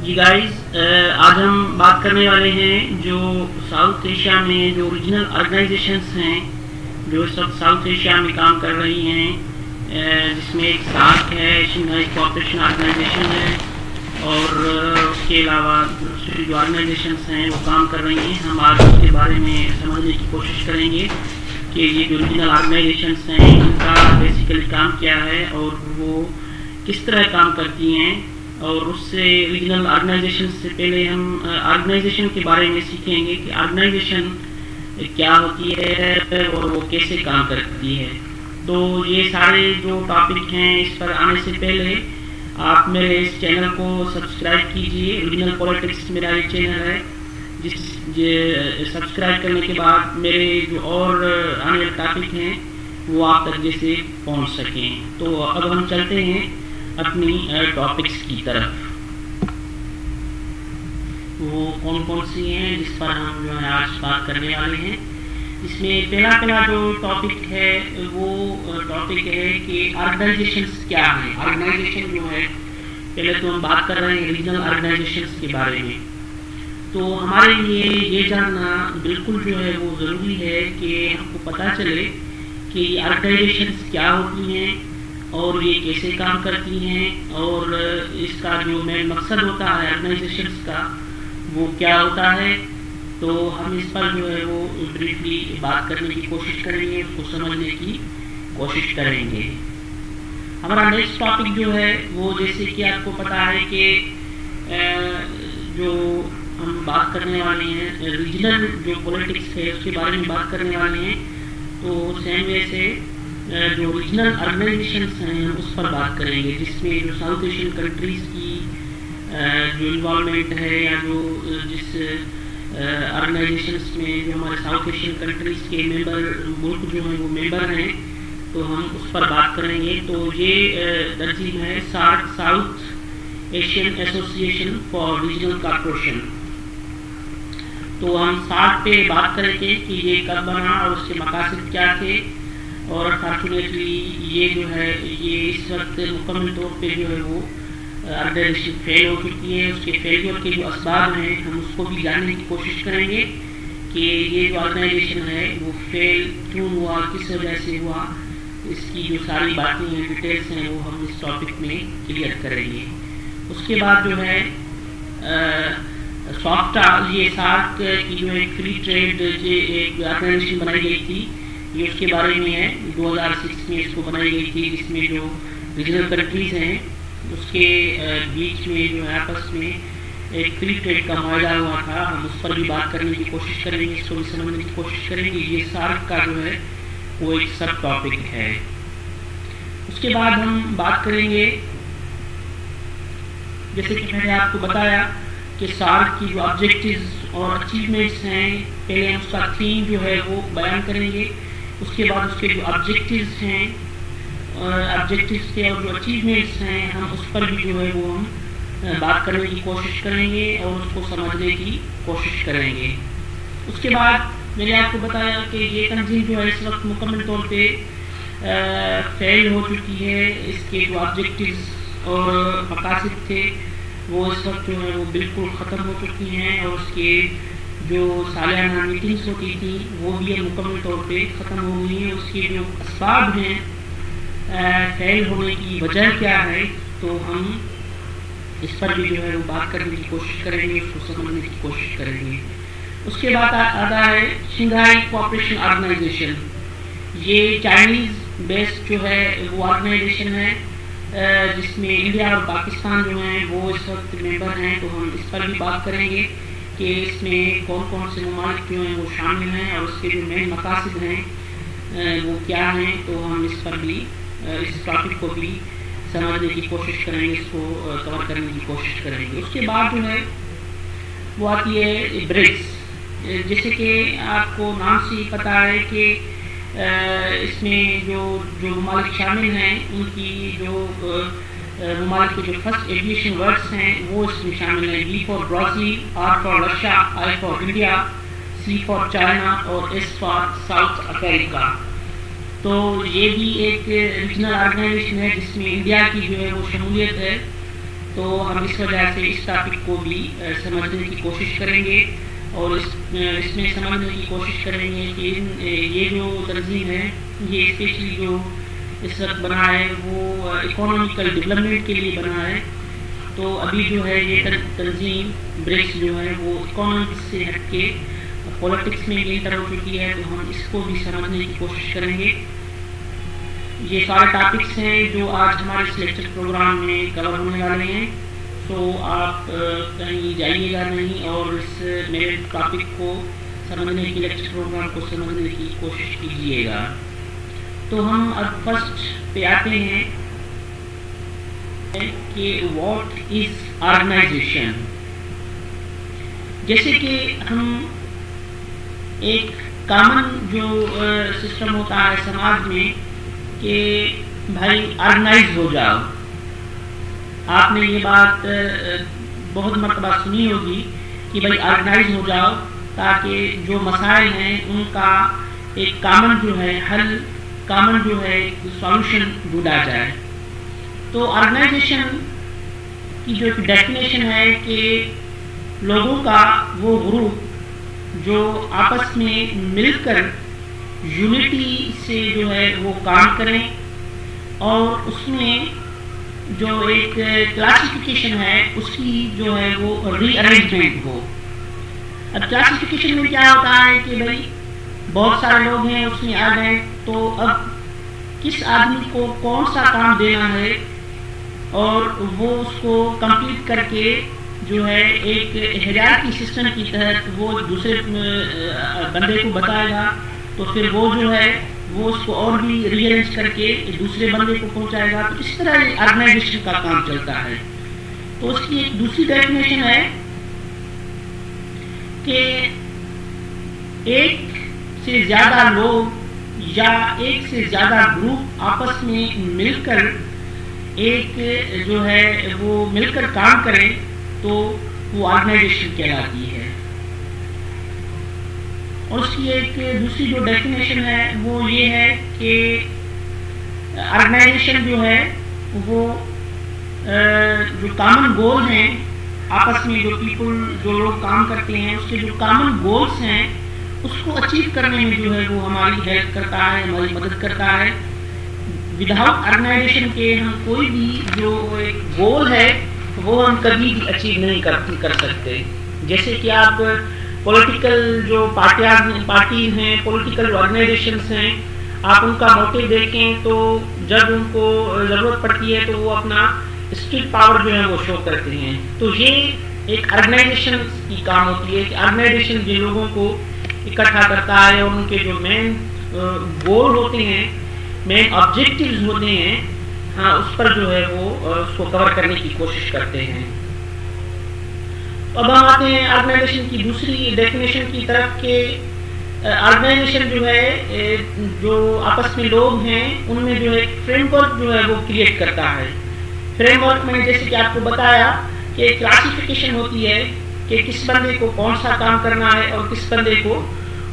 جی guys, آج ہم بات کرنے والے ہیں جو ساؤتھ ایشیا میں جو ریجنل آرگنائزیشنس ہیں جو اس وقت ساؤتھ ایشیا میں کام کر رہی ہیں، جس میں ایک سارک ہے، شنگھائی کوآپریشن آرگنائزیشن ہے، اور اس کے علاوہ دوسری جو آرگنائزیشنس ہیں وہ کام کر رہی ہیں. ہم آج اس کے بارے میں سمجھنے کی کوشش کریں گے کہ یہ جو ریجنل آرگنائزیشنس ہیں ان کا بیسیکلی کام کیا ہے اور وہ کس طرح کام کرتی ہیں. اور اس سے ریجنل آرگنائزیشن سے پہلے ہم آرگنائزیشن کے بارے میں سیکھیں گے کہ آرگنائزیشن کیا ہوتی ہے اور وہ کیسے کام کرتی ہے. تو یہ سارے جو ٹاپک ہیں اس پر آنے سے پہلے آپ میرے اس چینل کو سبسکرائب کیجئے. ریجنل پولیٹکس میرا یہ چینل ہے، سبسکرائب کرنے کے بعد میرے جو اور آنے والے ٹاپک ہیں وہ آپ تک جیسے پہنچ سکیں. تو اب ہم چلتے ہیں اپنی ٹاپکس کی طرف. وہ کون کون سی ہیں جس پر ہم جو ہے آج بات کرنے والے ہیں. اس میں پہلا جو ٹاپک ہے وہ ٹاپک ہے کہ آرگنائزیشنز کیا ہیں. آرگنائزیشن جو ہے، پہلے تو ہم بات کر رہے ہیں ریجنل آرگنائزیشنز کے بارے میں. تو ہمارے لیے یہ جاننا بالکل جو ہے وہ ضروری ہے کہ ہم کو پتہ چلے کہ آرگنائزیشنز کیا ہوتی ہیں اور یہ کیسے کام کرتی ہیں اور اس کا جو مین مقصد ہوتا ہے آرگنائزیشنز کا وہ کیا ہوتا ہے. تو ہم اس پر جو ہے وہ بریفلی بات کرنے کی کوشش کریں گے، اس کو سمجھنے کی کوشش کریں گے. ہمارا نیکسٹ ٹاپک جو ہے وہ جیسے کہ آپ کو پتہ ہے کہ جو ہم بات کرنے والے ہیں ریجنل جو پولیٹکس ہے اس کے بارے میں بات کرنے والے ہیں. تو سیم وے سے جو ریجنل آرگنائزیشنس ہیں اس پر بات کریں گے، جس میں جو ساؤتھ ایشین کنٹریز کی جو انوالومنٹ ہے یا جو جس آرگنائزیشنس میں جو ہمارے ساؤتھ ایشین کنٹریز کے ملک جو ہیں وہ ممبر ہیں، تو ہم اس پر بات کریں گے. تو یہ تنظیم ہے سارک، ساؤتھ ایشین ایسوسی ایشن فار ریجنل کوآپریشن. تو ہم سارک پہ بات کریں گے کہ یہ کب بنا اور اس کے مقاصد کیا تھے. اور انفارچونیٹلی یہ جو ہے یہ اس وقت مکمل طور پہ جو ہے وہ آرگنائزیشن فیل ہو چکی ہے. اس کے فیلئر کے جو اسباب ہیں ہم اس کو بھی جاننے کی کوشش کریں گے کہ یہ جو آرگنائزیشن ہے وہ فیل کیوں ہوا، کس وجہ سے ہوا. اس کی جو ساری باتیں ہیں، ڈیٹیلس ہیں، وہ ہم اس ٹاپک میں کلیئر کریں گے. اس کے بعد جو ہے یہ سارک کی جو ایک فری ٹریڈ ایک آرگنائزیشن بنائی گئی تھی، یہ اس کے بارے میں ہے. 2006 میں اس کو بنائی گئی تھی، جس میں جو ریجنل کنٹریز ہیں اس کے بیچ میں جو آپس میں ایک فری ٹریڈ کا معاہدہ ہوا تھا. ہم اس پر بھی بات کرنے کی کوشش کریں گے، اس کو بھی سمجھنے کی کوشش کریں گے. یہ سارک کا جو ہے وہ ایک سب ٹاپک ہے. اس کے بعد ہم بات کریں گے، جیسے کہ میں نے آپ کو بتایا کہ سارک کی جو آبجیکٹیوز اور اچیومنٹس ہیں، پہلے ہم اس کا تھیم جو ہے وہ بیان کریں گے. اس کے بعد اس کے جو آبجیکٹیوز ہیں آبجیکٹیوز کے اور جو اچیومنٹس ہیں ہم اس پر بھی جو ہے وہ ہم بات کرنے کی کوشش کریں گے اور اس کو سمجھنے کی کوشش کریں گے. اس کے بعد میں نے آپ کو بتایا کہ یہ تنظیم جو ہے اس وقت مکمل طور پہ فیل ہو چکی ہے. اس کے جو آبجیکٹیوز اور مقاصد تھے وہ اس وقت جو ہے وہ بالکل ختم ہو چکی ہیں، اور اس کے جو سالانہ میٹنگز ہوتی تھیں وہ بھی مکمل طور پہ ختم ہو گئی ہیں. اس کے جو اسباب ہیں فیل ہونے کی وجہ کیا ہے، تو ہم اس پر بھی جو ہے وہ بات کرنے کی کوشش کریں گے، اس کو سمجھنے کی کوشش کریں گے. اس کے بعد آتا ہے شنگھائی کوآپریشن آرگنائزیشن. یہ چائنیز بیسڈ جو ہے وہ آرگنائزیشن ہے، جس میں انڈیا اور پاکستان جو ہیں وہ اس وقت ممبر ہیں. تو ہم اس پر بھی بات کریں گے کہ اس میں کون کون سے ممالک جو ہیں وہ شامل ہیں اور اس کے جو مین مقاصد ہیں وہ کیا ہیں. تو ہم اس پر بھی اس ٹاپک کو بھی سمجھنے کی کوشش کریں گے، اس کو کور کرنے کی کوشش کریں گے. اس کے بعد جو ہے وہ آتی ہے برکس. جیسے کہ آپ کو نام سے ہی پتہ ہے کہ اس میں جو ممالک شامل ہیں ان کی جو ممالک کے جو فرسٹ ایویشن ورڈس ہیں وہ اس میں شامل ہیں. B for Brazil, R for Russia, I for India, C for China اور S فار ساؤتھ افریقہ. تو یہ بھی ایک ریجنل آرگنائزیشن ہے جس میں انڈیا کی جو ہے وہ شمولیت ہے. تو ہم اس وجہ سے اس ٹاپک کو بھی سمجھنے کی کوشش کریں گے اور اس میں سمجھنے کی کوشش کریں گے کہ یہ جو تنظیم ہے یہ اسپیشلی جو اس وقت بنا ہے وہ اکانومیکل ڈیولپمنٹ کے لیے بنا ہے. تو ابھی جو ہے یہ تنظیم برکس جو ہے وہ اکانومکس سے ہٹ کے پولیٹکس میں انٹر ہو چکی ہے, تو ہم اس کو بھی سمجھنے کی کوشش کریں گے. یہ سارے ٹاپکس ہیں جو آج ہمارے اس لیکچر پروگرام میں کور ہونے والے ہیں. تو آپ کہیں جائیے گا نہیں اور اس میرے ٹاپک کو سمجھنے کی, لیکچر پروگرام کو سمجھنے کی کوشش کیجیے گا. تو ہم اب فرسٹ پہ آتے ہیں کہ واٹ از آرگنائزیشن. جیسے کہ ہم ایک کامن جو سسٹم ہوتا ہے سماج میں کہ بھائی آرگنائز ہو جاؤ. آپ نے یہ بات بہت مرتبہ سنی ہوگی کہ بھائی آرگنائز ہو جاؤ تاکہ جو مسائل ہیں ان کا ایک کامن جو ہے حل, کامن جو ہے سولوشن ڈھونڈا جائے. تو آرگنائزیشن کی جو ایک ڈیفینیشن ہے کہ لوگوں کا وہ گروپ جو آپس میں مل کر یونٹی سے جو ہے وہ کام کریں اور اس میں جو ایک کلاسیفیکیشن ہے اس کی جو ہے وہ ری ارینجمنٹ ہو. اب کلاسیفیکیشن میں کیا ہوتا ہے کہ بھائی بہت سارے لوگ ہیں اس میں آ گئے, تو اب کس آدمی کو کون سا کام دینا ہے اور وہ اس کو کمپلیٹ کر کے جو ہے ایک ہیرارکی سسٹم کی تحت وہ دوسرے بندے کو بتائے گا, تو پھر وہ جو ہے وہ اس کو اور بھی ری ارینج کر کے دوسرے بندے کو پہنچائے گا. تو اس طرح آرگنائزیشن کا کام چلتا ہے. تو اس کی ایک دوسری ڈیفینیشن ہے کہ ایک سے زیادہ لوگ یا ایک سے زیادہ گروپ آپس میں مل کر ایک جو ہے وہ مل کر کام کریں تو وہ آرگنائزیشن کہلاتی ہے. اور اس کی ایک دوسری جو ڈیفینیشن ہے وہ یہ ہے کہ آرگنائزیشن جو ہے وہ جو کامن گول ہیں آپس میں جو پیپل جو لوگ کام کرتے ہیں اس کے جو کامن گولز ہیں اس کو اچیو کرنے میں جو ہے وہ ہماری ہیلپ کرتا ہے, ہماری مدد کرتا ہے. وداؤٹ آرگنائزیشن کے ہم کوئی بھی جو ایک گول ہے وہ ہم کبھی بھی اچیو نہیں کر سکتے. جیسے کہ آپ پولیٹیکل جو پارٹیز ہیں, پولیٹیکل آرگنائزیشنس ہیں, آپ ان کا موٹیو دیکھیں تو جب ان کو ضرورت پڑتی ہے تو وہ اپنا اسٹریٹ پاور جو ہے وہ شو کرتے ہیں. تو یہ ایک آرگنائزیشن کی کام ہوتی ہے کہ آرگنائزیشن جن لوگوں کو اکٹھا کرتا ہے اور ان کے جو مین گول ہوتے ہیں, مین آبجیکٹیوز ہوتے ہیں, ہاں اس پر جو ہے وہ اس کو کور کرنے کی کوشش کرتے ہیں. اب ہم آتے ہیں آرگنائزیشن کی دوسری ڈیفینیشن کی طرف کہ آرگنائزیشن جو ہے جو آپس میں لوگ ہیں ان میں جو ہے فریم ورک جو ہے وہ کریٹ کرتا ہے. فریم ورک میں جیسے کہ آپ کو بتایا کہ کلاسیفیکیشن ہوتی ہے کہ کس بندے کو کون سا کام کرنا ہے اور کس بندے کو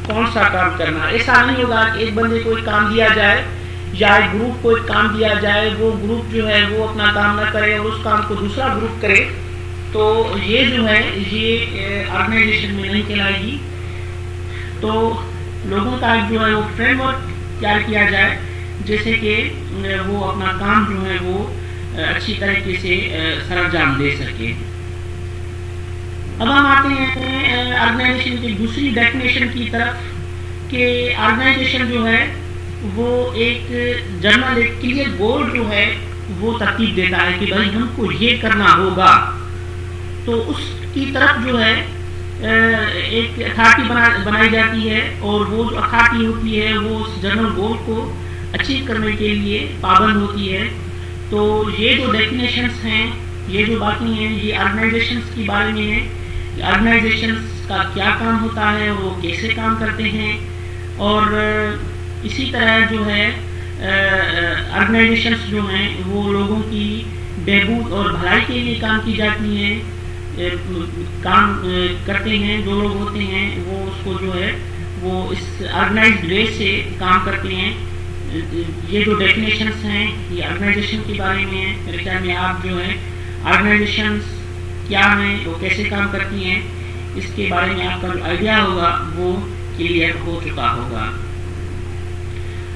کون سا کام کرنا ہے. ایسا نہیں ہوگا کہ ایک بندے کو ایک کام دیا جائے یا ایک گروپ کو ایک کام دیا جائے, وہ گروپ جو ہے وہ اپنا کام نہ کرے اور اس کام کو دوسرا گروپ کرے, تو یہ جو ہے یہ آرگنائزیشن میں نہیں کہلائے گی. تو لوگوں کا جو ہے وہ فریم ورک تیار کیا جائے جیسے کہ وہ اپنا کام جو ہے وہ اچھی طریقے سے سر انجام دے سکے. اب ہم آتے ہیں آرگنائزیشن کی دوسری ڈیفینیشن کی طرف کہ آرگنائزیشن جو ہے وہ ایک جنرل ایک کلیئر گول جو ہے وہ ترتیب دیتا ہے کہ بھائی ہم کو یہ کرنا ہوگا. تو اس کی طرف جو ہے ایک اتھارٹی بنائی جاتی ہے اور وہ جو اتھارٹی ہوتی ہے وہ اس جنرل گول کو اچیو کرنے کے لیے پابند ہوتی ہے. تو یہ جو ڈیفینیشنس ہیں, یہ جو باتیں ہیں, یہ آرگنائزیشنس کے بارے میں ہیں کہ آرگنائزیشنس کا کیا کام ہوتا ہے, وہ کیسے کام کرتے ہیں. اور اسی طرح جو ہے آرگنائزیشنس جو ہیں وہ لوگوں کی بہبود اور بھلائی کے لیے کام کی جاتی ہیں, کام کرتے ہیں. جو لوگ ہوتے ہیں وہ اس کو جو ہے وہ اس آرگنائزڈ وے سے کام کرتے ہیں. یہ جو ڈیفینیشنس ہیں یہ آرگنائزیشن کے بارے میں ہیں. میرے خیال میں آپ جو ہے آرگنائزیشنس کیا ہیں، وہ کیسے کام کرتی ہیں، اس کے بارے میں آپ کا جو آئیڈیا ہوگا وہ کلیئر ہو چکا ہوگا۔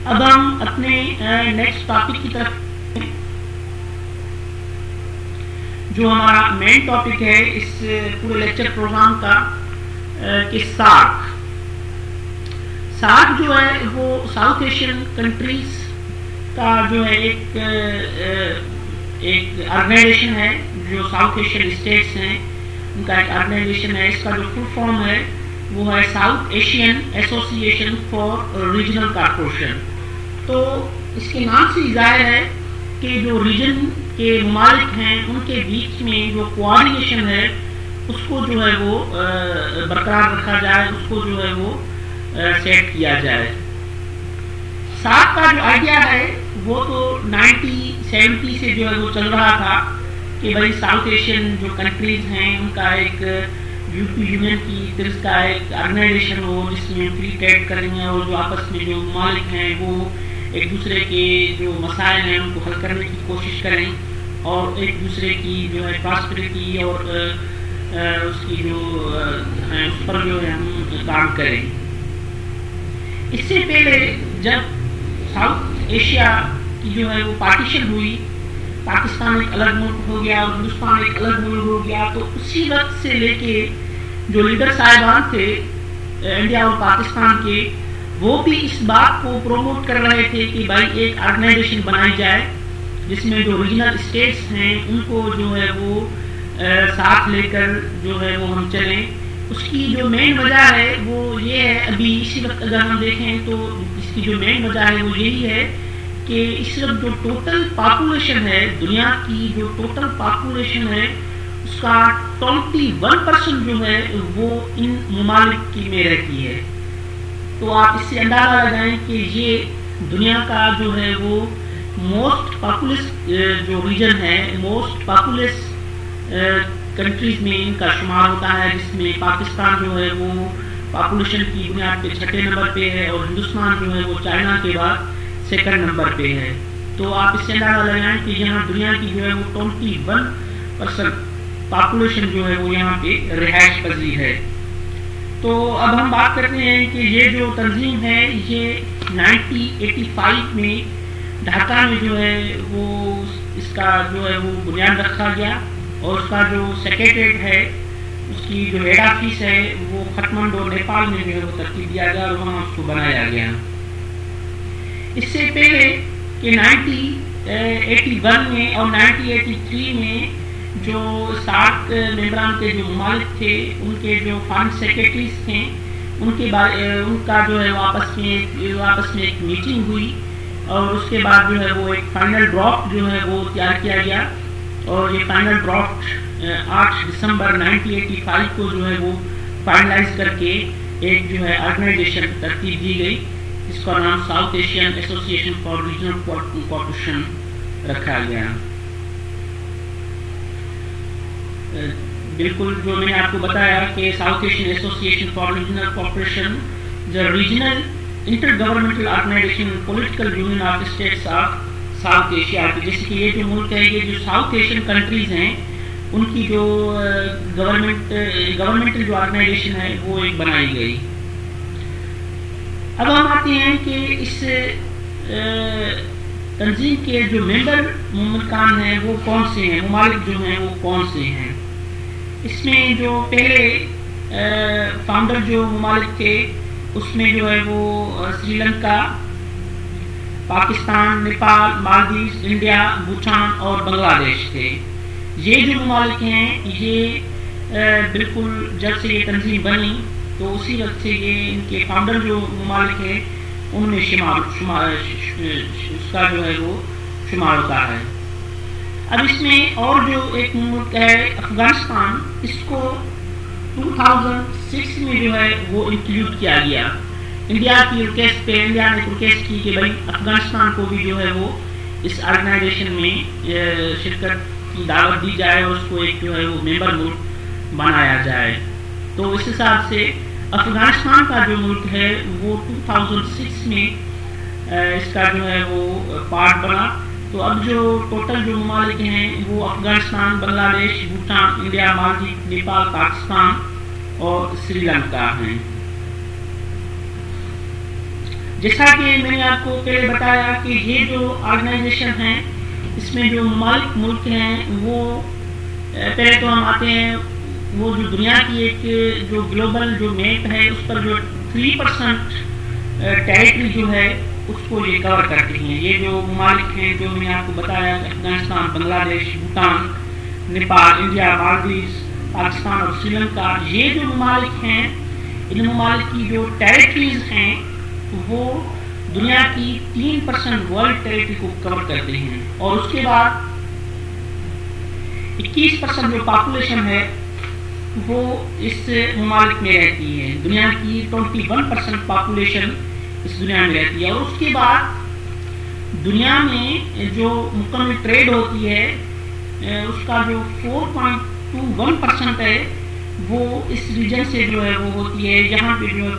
اب ہم اپنے نیکسٹ ٹاپک کی طرف، جو ہمارا مین ٹاپک ہے اس پورے لیکچر پروگرام کا، کہ سارک جو ہے وہ ساؤتھ ایشین کنٹریز کا جو ہے ایک آرگنائزیشن ہے، جو ساؤتھ ایشین اسٹیٹس ہیں ان کا ایک آرگنائزیشن ہے۔ اس کا جو فل فارم ہے وہ ہے ساؤتھ ایشین ایسوسی ایشن فار ریجنل کارپوریشن۔ تو اس کے نام سے ظاہر ہے کہ جو ریجن کے ممالک ہیں ان کے بیچ میں جو کوآرڈینیشن ہے اس کو جو ہے وہ برقرار رکھا جائے، اس کو جو ہے وہ سیٹ کیا جائے۔ سارک کا جو آئیڈیا ہے وہ تو 1970 سے جو ہے وہ چل رہا تھا کہ بھائی ساؤتھ ایشین جو کنٹریز ہیں ان کا ایک یورپی یونین کی طرف کا ایک آرگنائزیشن ہو جس میں فری ٹریڈ کریں گے، اور جو آپس میں جو ممالک ہیں وہ ایک دوسرے کے جو مسائل ہیں ان کو حل کرنے کی کوشش کریں، اور ایک دوسرے کی جو ہے پراسپیرٹی اور اس کی جو ہے اس پر جو ہے ہم کام کریں۔ اس سے پہلے جب ساؤتھ ایشیا کی جو ہے وہ پارٹیشن ہوئی، پاکستان ایک الگ ملک ہو گیا اور ہندوستان ایک الگ ملک ہو گیا، تو اسی وقت سے لے کے جو لیڈر صاحبان تھے انڈیا اور پاکستان کے، وہ بھی اس بات کو پروموٹ کر رہے تھے کہ بھائی ایک آرگنائزیشن بنائی جائے جس میں جو ریجنل اسٹیٹس ہیں ان کو جو ہے وہ ساتھ لے کر جو ہے وہ ہم چلیں۔ اس کی جو مین وجہ ہے وہ یہ ہے، ابھی اسی وقت اگر ہم دیکھیں تو اس کی جو مین وجہ ہے وہ یہی ہے کہ اس وقت جو ٹوٹل پاپولیشن ہے، دنیا کی جو ٹوٹل پاپولیشن ہے اس کا 21% جو ہے وہ ان ممالک کی میں رہتی ہے۔ تو آپ اس سے اندازہ لگائیں کہ یہ دنیا کا جو ہے وہ موسٹ پاپولس جو ریجن ہے، موسٹ پاپولس کنٹریز میں ان کا شمار ہوتا ہے، جس میں پاکستان جو ہے وہ پاپولیشن کی بنیاد پہ 6 نمبر پہ ہے، اور ہندوستان جو ہے وہ چائنا کے بعد 2 نمبر پہ ہے۔ تو آپ اس سے اندازہ لگائیں کہ یہاں دنیا کی جو ہے وہ 21% پاپولیشن جو ہے وہ یہاں پہ رہائش پذیر ہے۔ تو اب ہم بات کرتے ہیں کہ یہ جو تنظیم ہے یہ 1985 میں ڈھاکہ میں جو ہے وہ اس کا جو ہے وہ بنیاد رکھا گیا، اور اس کا جو سیکریٹریٹ ہے، اس کی جو ہیڈ آفس ہے وہ کھٹمنڈو نیپال میں جو ہے وہ ترتیب دیا گیا اور وہاں اس کو بنایا گیا۔ اس سے پہلے کہ 1981 میں اور 1983 میں جو سارک ممبران کے جو ممالک تھے ان کے جو فارن سیکریٹریز تھے ان کا جو ہے آپس میں ایک میٹنگ ہوئی، اور اس کے بعد جو ہے وہ ایک فائنل ڈرافٹ جو ہے وہ تیار کیا گیا، اور یہ فائنل ڈرافٹ 8 دسمبر 1985 کو جو ہے وہ فائنلائز کر کے ایک جو ہے آرگنائزیشن ترتیب دی گئی، جس کا نام ساؤتھ ایشین ایسوسی ایشن فار ریجنل کوآپریشن رکھا گیا۔ بالکل جو میں نے آپ کو بتایا کہ ساؤتھ ایشین ایسوسی ایشن for regional cooperation the regional intergovernmental organization political union of states of south Asia, جیسے کہ یہ جو ملک ہے، یہ جو ساؤتھ ایشین کنٹریز ہیں ان کی جو گورنمنٹل جو آرگنائزیشن ہے وہ ایک بنائی گئی۔ اب ہم آتے ہیں کہ اس تنظیم کے جو ممبر مملکان ہیں وہ کون سے ہیں، ممالک جو ہیں وہ کون سے ہیں۔ اس میں جو پہلے فاؤنڈر جو ممالک تھے اس میں جو ہے وہ سری لنکا، پاکستان، نیپال، مالدیوز، انڈیا، بھوٹان اور بنگلہ دیش تھے۔ یہ جو ممالک ہیں یہ بالکل جب سے یہ تنظیم بنی تو اسی وقت سے یہ ان کے فاؤنڈر جو ممالک ہیں ان میں اس کا جو ہے وہ شمار ہوتا ہے۔ اب اس میں اور جو ایک ملک ہے افغانستان، اس کو 2006 میں جو ہے وہ انکلوڈ کیا گیا۔ انڈیا کی ریکویسٹ پہ انڈیا نے ریکویسٹ کی کہ بھائی افغانستان کو بھی جو ہے وہ اس آرگنائزیشن میں شرکت کی دعوت دی جائے اور اس کو ایک جو ہے وہ ممبر ملک بنایا جائے۔ تو اس حساب سے افغانستان کا جو ملک ہے وہ 2006 میں اس کا جو ہے وہ پارٹ بنا، تو اب جو ٹوٹل جو ممالک ہیں وہ افغانستان، بنگلہ دیش، بھوٹان، انڈیا، مالدیپ، نیپال، پاکستان اور سری لنکا ہیں۔ جیسا کہ میں نے آپ کو پہلے بتایا کہ یہ جو آرگنائزیشن ہیں اس میں جو ممالک ملک ہیں وہ پہلے تو ہم آتے ہیں وہ جو دنیا کی ایک جو گلوبل جو میپ ہے اس پر جو 3% ٹیریٹری جو ہے اس کو یہ کور کرتی ہیں۔ یہ جو ممالک ہیں جو میں نے آپ کو بتایا، افغانستان، بنگلہ دیش، بھوٹان، نیپال، انڈیا، مالدیوز، پاکستان اور سری لنکا، یہ جو ممالک ہیں ان ممالک کی جو ٹیریٹریز ہیں وہ دنیا کی 3% ورلڈ ٹیریٹری کو کور کرتے ہیں، اور اس کے بعد 21% جو پاپولیشن ہے وہ اس ممالک میں رہتی ہے۔ دنیا کی 21% پاپولیشن اس دنیا میں رہتی ہے، اور اس کے بعد دنیا میں جو مکمل ٹریڈ ہوتی ہے اس کا جو 4.21% ہے وہ اس ریجن سے جو ہے وہ ہوتی ہے، جہاں پہ جو ہے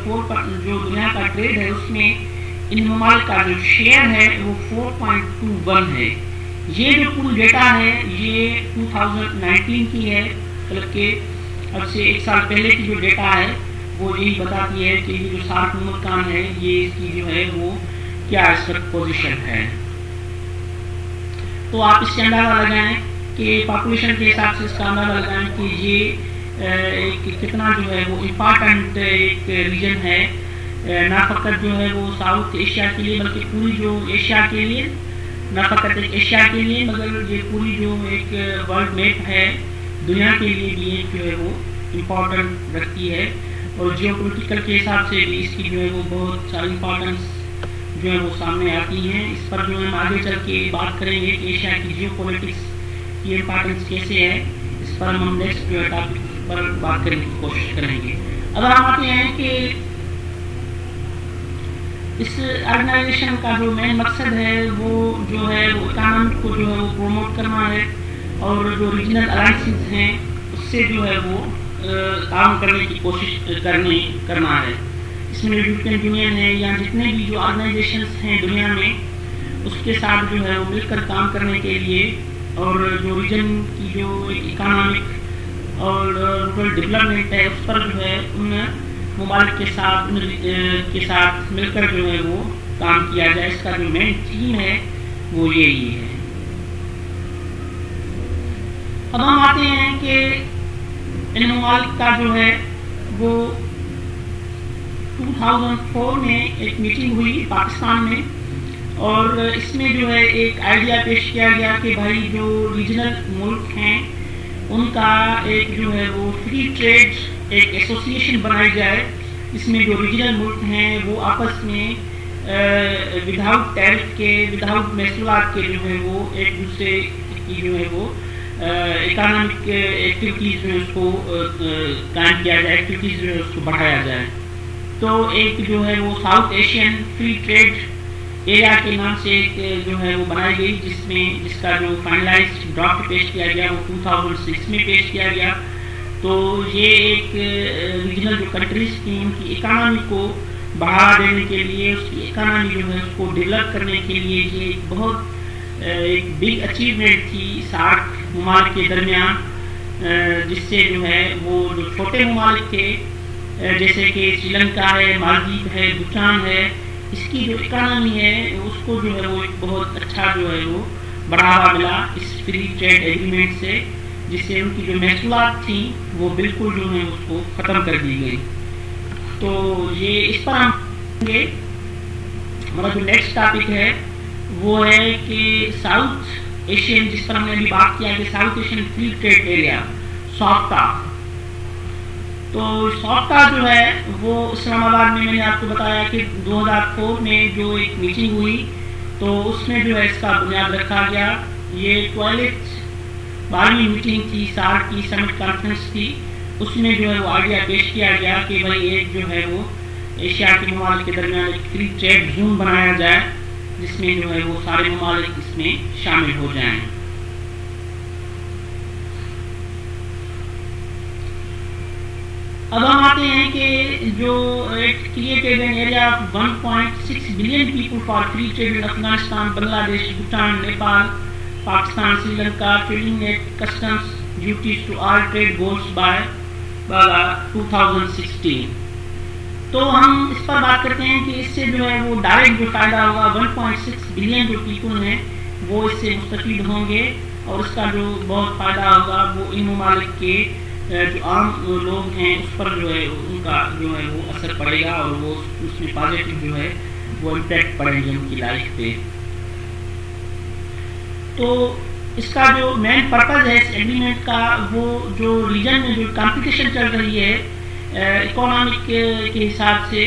جو دنیا کا ٹریڈ ہے اس میں ان ممالک کا جو شیئر ہے وہ 4.21 ہے۔ یہ جو پوری ڈیٹا ہے یہ 2019 کی ہے، بلکہ اب سے 1 سال پہلے کی جو ڈیٹا ہے وہ یہی بتاتی ہے کہ یہ جو سارک ممالک ہے یہ اس کی جو ہے وہ کیا اس وقت پوزیشن ہے۔ تو آپ اس سے اندازہ لگائیں کہ پاپولیشن کے حساب سے اس کا اندازہ لگائیں کہ یہ کتنا جو ہے وہ امپارٹنٹ ایک ریجن ہے، نہ فقط جو ہے وہ ساؤتھ ایشیا کے لیے بلکہ پوری جو ایشیا کے لیے، نہ فقط ایک ایشیا کے لیے مگر یہ پوری جو ایک ورلڈ میپ ہے دنیا کے لیے بھی ایک جو ہے وہ امپورٹنٹ رکھتی ہے، اور جیو پولیٹیکل کے حساب سے بھی اس کی جو ہے وہ بہت ساری امپورٹنس جو ہے وہ سامنے آتی ہیں۔ اس پر جو ہم آگے چل کے بات کریں گے کہ ایشیا کی جیو پولیٹکس کی امپورٹنس کیسے ہے، اس پر ہم نیکسٹ جو ہے ٹاپک پر بات کرنے کی کوشش کریں گے۔ اب ہم آتے ہیں کہ اس آرگنائزیشن کا جو مین مقصد ہے وہ جو ہے وہ اکانومی کو جو ہے وہ پروموٹ کرنا ہے، اور جو ریجنل الائنسز ہیں اس سے جو ہے وہ کام کرنے کی کوشش کرنا ہے۔ اس میں یورپین یونین ہے یا جتنے بھی جو آرگنائزیشنس ہیں دنیا میں اس کے ساتھ جو ہے وہ مل کر کام کرنے کے لیے، اور جو ریجن کی جو اکنامک اور رورل ڈیولپمنٹ ہے اس پر جو ہے ان ممالک کے ساتھ مل کر جو ہے وہ کام کیا جائے۔ اس کا جو مین تھیم ہے وہ یہی ہے۔ اب ہم آتے ہیں کہ ان ممالک کا جو ہے وہ 2004 میں ایک میٹنگ ہوئی پاکستان میں، اور اس میں جو ہے ایک آئیڈیا پیش کیا گیا کہ بھائی جو ریجنل ملک ہیں ان کا ایک جو ہے وہ فری ٹریڈ ایک ایسوسیشن بنائی جائے، اس میں جو ریجنل ملک ہیں وہ آپس میں وداؤٹ ٹیرف کے، وداؤٹ محصولات کے جو ہے وہ ایک دوسرے کی جو ہے وہ اکنامک ایکٹیویٹیز میں اس کو قائم کیا جائے، ایکٹیویٹیز میں اس کو بڑھایا جائے۔ تو ایک جو ہے وہ South Asian free trade area کے نام سے ایک جو ہے وہ بنائی گئی، جس کا جو فائنلائز ڈرافٹ پیش کیا گیا وہ 2006 میں پیش کیا گیا۔ تو یہ ایک ریجنل جو کنٹریز تھیں ان کی اکانومی کو بڑھاوا دینے کے لیے، اس کی اکانومی جو ہے اس کو ڈیولپ کرنے کے لیے یہ ایک بہت ایک بگ اچیومنٹ تھی سارک ممالک کے درمیان، جس سے جو ہے وہ جو چھوٹے ممالک تھے جیسے کہ سری لنکا ہے، مالدیپ ہے، بھوٹان ہے، اس کی جو اکانومی ہے اس کو جو ہے وہ ایک بہت اچھا جو ہے وہ بڑھاوا ملا اس فری ٹریڈ ایگریمنٹ سے، جس سے ان کی جو محصولات تھیں وہ بالکل جو ہے اس کو ختم کر دی گئی۔ تو یہ اس پر ہم گے ہمارا جو نیکسٹ ٹاپک ہے وہ ہے کہ ساؤتھ ایشین، جس پر ہم نے ابھی بات کیا کہ South Asian free trade area SAFTA. تو سافٹا جو ہے وہ اسلام آباد میں نے آپ کو بتایا کہ 2004 میں جو ایک میٹنگ ہوئی تو اس میں جو ہے اس کا بنیاد رکھا گیا۔ یہ 12ویں میٹنگ تھی، سارک کی سمٹ کانفرنس تھی، اس میں جو ہے وہ آئیڈیا پیش کیا گیا کہ بھائی ایک جو ہے وہ ایشیا کے ممالک کے درمیان ایک فری ٹریڈ زون بنایا جائے جس میں جو ہے وہ سارے ممالک اس میں شامل ہو جائیں۔ اب ہم آتے ہیں کہ جو created an area of 1.6 billion people for free trade in Afghanistan, Bangladesh, Bhutan, Nepal, Pakistan, Sri Lanka, trading net customs duties to all trade goals by 2016. تو ہم اس پر بات کرتے ہیں کہ اس سے جو ہے وہ ڈائریکٹ جو فائدہ ہوگا 1.6 بلین جو پیپل ہیں وہ اس سے مستفید ہوں گے، اور اس کا جو بہت فائدہ ہوگا وہ ان ممالک کے جو عام لوگ ہیں اس پر جو ہے ان کا جو ہے وہ اثر پڑے گا، اور وہ اس میں پازیٹیو جو ہے وہ امپیکٹ پڑیں گے ان کی لائف پہ. تو اس کا جو مین پرپز ہے اس ایگریمنٹ کا، وہ جو ریجن میں جو کمپٹیشن چل رہی ہے اکانومک کے حساب سے،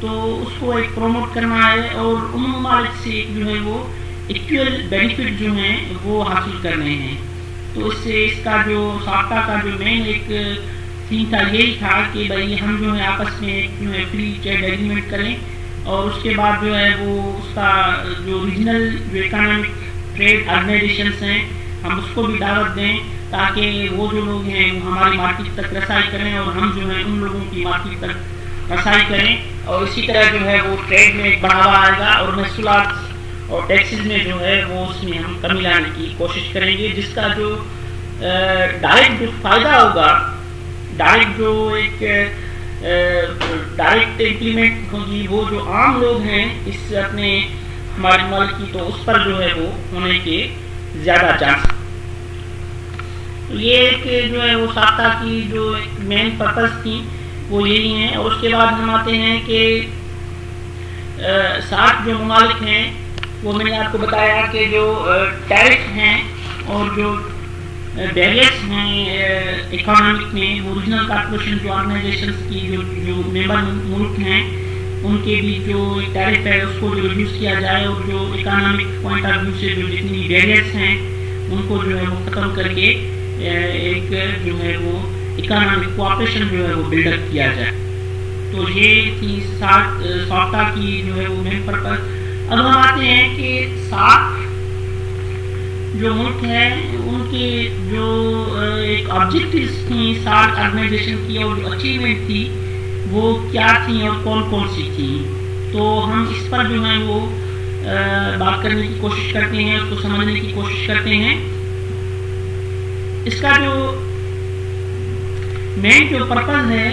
تو اس کو ایک پروموٹ کرنا ہے، اور ان ممالک سے جو ہے وہ ایکول بینیفٹ جو ہیں وہ حاصل کرنے ہیں. تو اس سے اس کا جو ساختہ کا جو مین ایک تھیم تھا یہی تھا کہ بھائی ہم جو ہے آپس میں جو ہے فری ٹریڈ ایگریمنٹ کریں، اور اس کے بعد جو ہے وہ اس کا جو ریجنل جو اکانومک ٹریڈ آرگنائزیشنس ہیں ہم اس کو بھی دعوت دیں، تاکہ وہ جو لوگ ہیں وہ ہماری مارکیٹ تک رسائی کریں، اور ہم جو ہے ان لوگوں کی مارکیٹ تک رسائی کریں. اور اسی طرح جو ہے وہ ٹریڈ میں ایک بڑھاوا آئے گا، اور محصولات اور ٹیکسز میں جو ہے وہ اس میں ہم کمی لانے کی کوشش کریں گے، جس کا جو ڈائریکٹ جو فائدہ ہوگا، ڈائریکٹ جو ایک ڈائریکٹ امپلیمنٹ ہوگی وہ جو عام لوگ ہیں اس اپنے ہمارے ملک کی، تو اس پر جو ہے وہ ہونے کے زیادہ چانس. یہ ایک جو ہے وہ ساختہ کی جو مین پرپز تھی وہ یہی ہیں. اور اس کے بعد ہم آتے ہیں کہ 60 جو ممالک ہیں وہ میں نے آپ کو بتایا کہ جو ٹیرف ہیں اور جو بیریئرس ہیں اکانومک میں، وہ ریجنل کارپوریشن جو آرگنائزیشنس کی جو ممبر ملک ہیں ان کے بھی جو ٹیرف ہے اس کو جو ریڈیوس کیا جائے، اور جو اکانومک پوائنٹ آف ویو سے جو جتنی بیریئرس ہیں ان کو جو ہے وہ ختم کر کے ایک جو ہے وہ اکانومک کوآپریشن جو ہے وہ بلڈ اپ کیا جائے. تو یہ تھی ساختہ کی جو ہے وہ مین پرپز. اب ہم آتے ہیں کہ 60 جو ملک ہیں ان کے جو ایک آبجیکٹیوز تھیں 60 آرگنائزیشن کی، اور جو اچیومنٹ تھی وہ کیا تھیں اور کون کون سی تھیں. تو ہم اس پر جو ہے وہ بات کرنے کی کوشش کرتے ہیں، اس کو سمجھنے کی کوشش کرتے ہیں. اس کا جو مین جو پرپز ہے،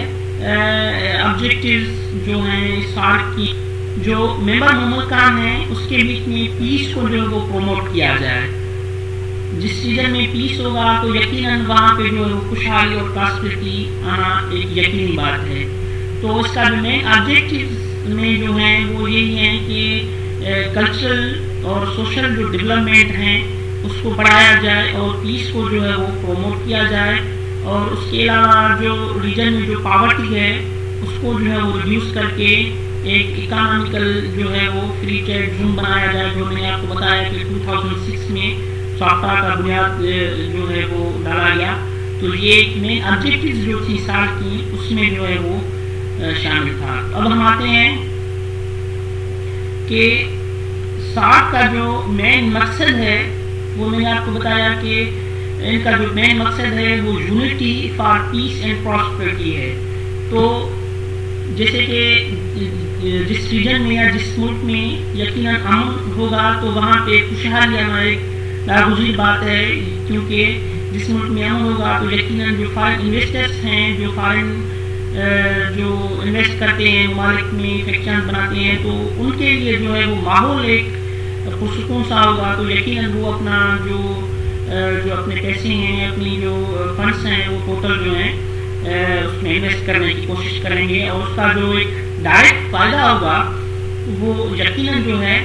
آبجیکٹیوز جو ہیں سارک کی جو ممبر مملکان ہیں اس کے بیچ میں پیس کو جو ہے وہ پروموٹ کیا جائے. جس ریجن میں پیس ہوگا تو یقیناً وہاں پہ جو ہے وہ خوشحالی اور پراسپرٹی آنا ایک یقینی بات ہے. تو اس کا جو مین آبجیکٹیوز میں جو ہیں وہ یہی ہیں کہ کلچرل اور سوشل جو ڈیولپمنٹ ہیں اس کو بڑھایا جائے، اور پیس کو جو ہے وہ پروموٹ کیا جائے. اور اس کے علاوہ جو ریجن میں جو پاورٹی ہے اس کو جو ہے وہ ریڈیوس کر کے ایک اکانومیکل جو ہے وہ فری ٹریڈ زون بنایا جائے، جو میں نے آپ کو بتایا کہ 2006 میں ساختہ کا بنیاد جو ہے وہ ڈالا گیا. تو یہ ایک مین آبجیکٹیوز جو تھی سال کی اس میں جو ہے وہ شامل تھا. اب ہم آتے ہیں کہ ساٹھ کا جو مین مقصد ہے وہ میں نے آپ کو بتایا کہ ان کا جو مین مقصد ہے وہ unity for peace and prosperity ہے. تو جیسے کہ جس ریجن میں یا جس ملک میں یقیناً امن ہوگا تو وہاں پہ خوشحالی آنا ایک ناگزیر بات ہے، کیونکہ جس ملک میں امن ہوگا تو یقیناً جو فارن انویسٹرس ہیں، جو فارن جو انویسٹ کرتے ہیں ممالک میں فیکٹریاں بناتے ہیں، تو ان کے لیے جو ہے وہ ماحول ایک پرسکون سا ہوگا. تو یقیناً وہ اپنا جو اپنے پیسے ہیں، اپنی جو فنڈس ہیں وہ ٹوٹل جو ہیں اس میں انویسٹ کرنے کی کوشش کریں گے، اور اس کا جو ایک ڈائریکٹ فائدہ ہوگا وہ یقیناً جو ہے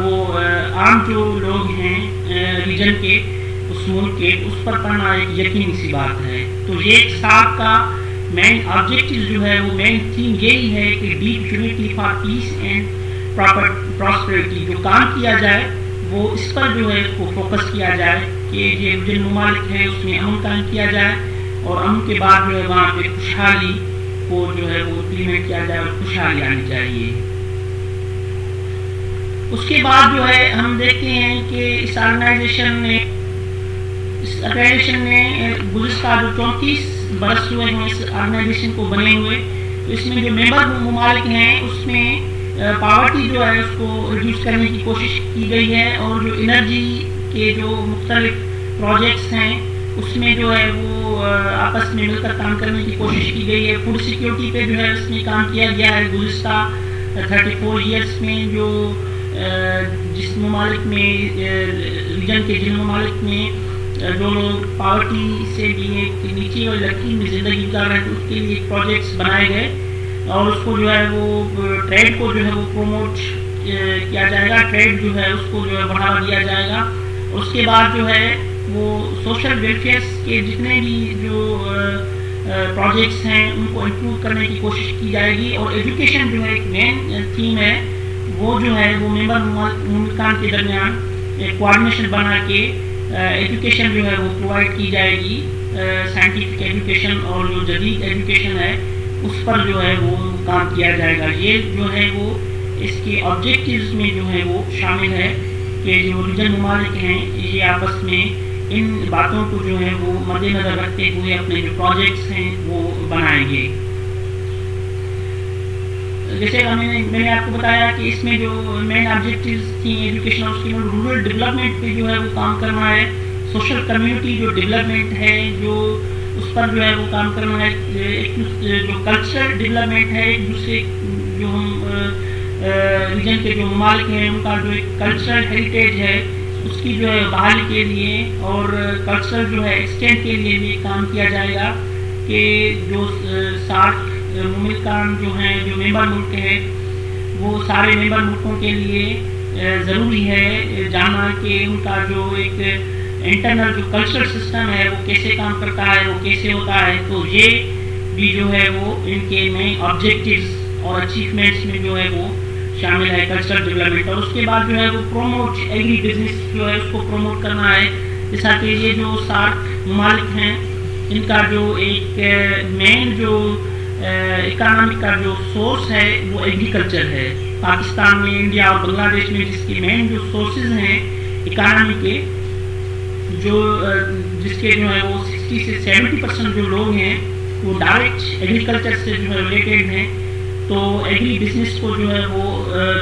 وہ عام جو لوگ ہیں ریجن کے اس ملک کے اس پر پڑنا ایک یقینی سی بات ہے. تو یہ ایک ساتھ کا مین آبجیکٹیو جو ہے وہ مین تھیم یہی ہے کہ deep unity for peace and prosperity جو کام کیا جائے وہ اس پر جو ہے کو فوکس کیا جائے کہ یہ جن ممالک ہیں اس میں امن قائم کیا جائے، اور امن کے بعد جو ہے وہاں پہ خوشحالی کو جو ہے وہ امپلیمنٹ کیا جائے اور خوشحالی آنی چاہیے. اس کے بعد جو ہے ہم دیکھتے ہیں کہ اس آرگنائزیشن نے گزشتہ جو 34 برس ہوئے ہیں اس آرگنائزیشن کو بنے ہوئے. تو اس میں جو ممبر ممالک ہیں اس میں پاورٹی جو ہے اس کو ریڈیوس کرنے کی کوشش کی گئی ہے, اور جو انرجی کے جو مختلف پروجیکٹس ہیں اس میں جو ہے وہ آپس میں مل کر کام کرنے کی کوشش کی گئی ہے. فوڈ سیکیورٹی پہ جو ہے اس میں کام کیا گیا ہے گزشتہ 34 ایئرس میں. جو جس ممالک میں ریجن کے جن ممالک میں جو لوگ پاورٹی سے بھی ایک نیچے اور لڑکی میں زندگی گزار رہے ہیں اس کے لیے پروجیکٹس بنائے گئے, اور اس کو جو ہے وہ ٹریڈ کو جو ہے وہ پروموٹ کیا جائے گا, ٹریڈ جو ہے اس کو جو ہے بڑھاوا دیا جائے گا. اس کے بعد جو ہے وہ سوشل ویلفیئرس کے جتنے بھی جو پروجیکٹس ہیں ان کو امپروو کرنے کی کوشش کی جائے گی. اور ایجوکیشن جو ہے ایک مین تھیم ہے, وہ جو ہے وہ ممبر ممالکان کے درمیان ایک کوآرڈینیشن بنا کے ایجوکیشن جو ہے وہ پرووائڈ کی جائے گی. سائنٹیفک ایجوکیشن اور جو جدید ایجوکیشن ہے اس پر جو ہے وہ کام کیا جائے گا. یہ جو ہے وہ اس کے آبجیکٹیوز میں جو ہے وہ شامل ہے کہ جو ریجن ممالک ہیں یہ آپس میں ان باتوں کو جو ہے وہ مد نظر رکھتے ہوئے اپنے جو پروجیکٹس ہیں وہ بنائیں گے. جیسے میں نے آپ کو بتایا کہ اس میں جو مین آبجیکٹیوز تھیں ایجوکیشن, اس کے میں رورل ڈیولپمنٹ پہ جو ہے وہ کام کرنا ہے. سوشل کمیونٹی جو ڈیولپمنٹ ہے جو اس پر جو ہے وہ کام کرنا ہے. جو کلچرل ڈیولپمنٹ ہے, ایک دوسرے جو ہم ریجن کے جو ممالک ہیں ان کا جو ایک کلچرل ہیریٹیج ہے اس کی جو ہے بحالی کے لیے اور کلچرل جو ہے ایکسٹینڈ کے لیے بھی کام کیا جائے گا کہ جو 60 مملکان جو ہیں جو ممبر ملک ہیں وہ سارے ممبر ملکوں کے لیے ضروری ہے جاننا کہ ان کا جو ایک انٹرنل جو کلچرل سسٹم ہے وہ کیسے کام کرتا ہے, وہ کیسے ہوتا ہے. تو یہ بھی جو ہے وہ ان کے مین آبجیکٹیوز اور اچیومنٹس میں جو ہے وہ شامل ہے کلچرل ڈیولپمنٹ. اور اس کے بعد جو ہے وہ پروموٹ ایگری بزنس جو ہے اس کو پروموٹ کرنا ہے. جیسا کہ یہ جو 60 ممالک ہیں ان کا جو ایک مین جو اکانومی کا جو سورس ہے وہ ایگریکلچر ہے. پاکستان میں, انڈیا اور بنگلہ دیش میں جس کی مین جو سورسز ہیں اکانومی کے جو جس کے جو ہے وہ 60 سے 70% جو لوگ ہیں وہ ڈائریکٹ ایگریکلچر سے جو ہے ریلیٹڈ ہیں. تو ایگری بزنس کو جو ہے وہ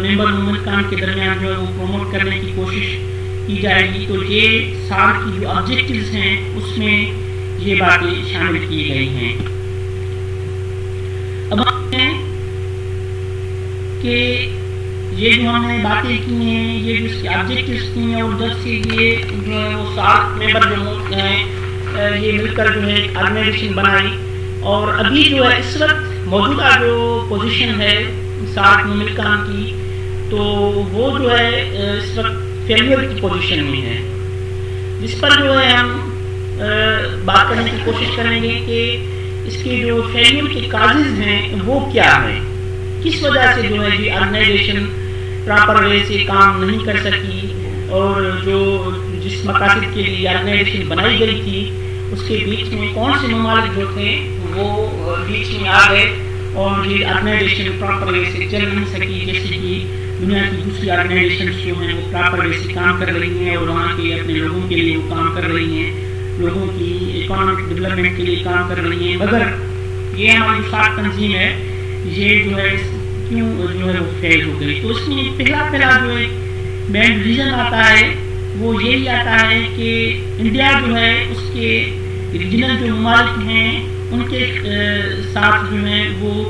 ممبر مملکان کے درمیان جو ہے وہ پروموٹ کرنے کی کوشش کی جائے گی. تو یہ سال کی جو آبجیکٹیوز ہیں اس میں یہ باتیں شامل کی گئی ہیں. اب ہم ہیں کہ یہ جو ہم نے باتیں کی ہیں یہ جو اس کی آبجیکٹیوز تھیں, اور جب سے یہ جو ہے وہ 7 ممبر جو ملک ہیں یہ مل کر جو ہے ایک آرگنائزیشن بنائی. اور ابھی جو ہے اس وقت موجودہ جو پوزیشن ہے 7 مملکان کی تو وہ جو ہے اس وقت فیلئر کی پوزیشن میں ہے, جس پر جو ہے ہم بات کرنے کی کوشش کریں گے کہ اس کے جو فیلئر کے کازز ہیں وہ کیا ہیں, کس وجہ سے جو ہے یہ آرگنائزیشن پراپر وے سے کام نہیں کر سکی, اور جو جس مقاصد کے لیے آرگنائزیشن بنائی گئی تھی اس کے بیچ میں کون سے ممالک جو تھے وہ بیچ میں آ گئے اور یہ آرگنائزیشن پراپر وے سے چل نہیں سکی. جیسے کہ دنیا کی دوسری آرگنائزیشنز جو ہیں وہ پراپر وے سے کام کر رہی ہیں اور وہاں کے اپنے لوگوں کے لیے وہ کام کر رہی ہیں, لوگوں کی اکنامک ڈیولپمنٹ کے لیے کام کر رہی ہیں. مگر یہ ہماری 7 تنظیم ہے یہ جو ہے کیوں جو ہے وہ فیل ہو گئی. تو اس میں پہلا جو ایک مین ریزن آتا ہے وہ یہی آتا ہے کہ انڈیا جو ہے اس کے ریجنل جو ممالک ہیں ان کے ساتھ جو ہیں وہ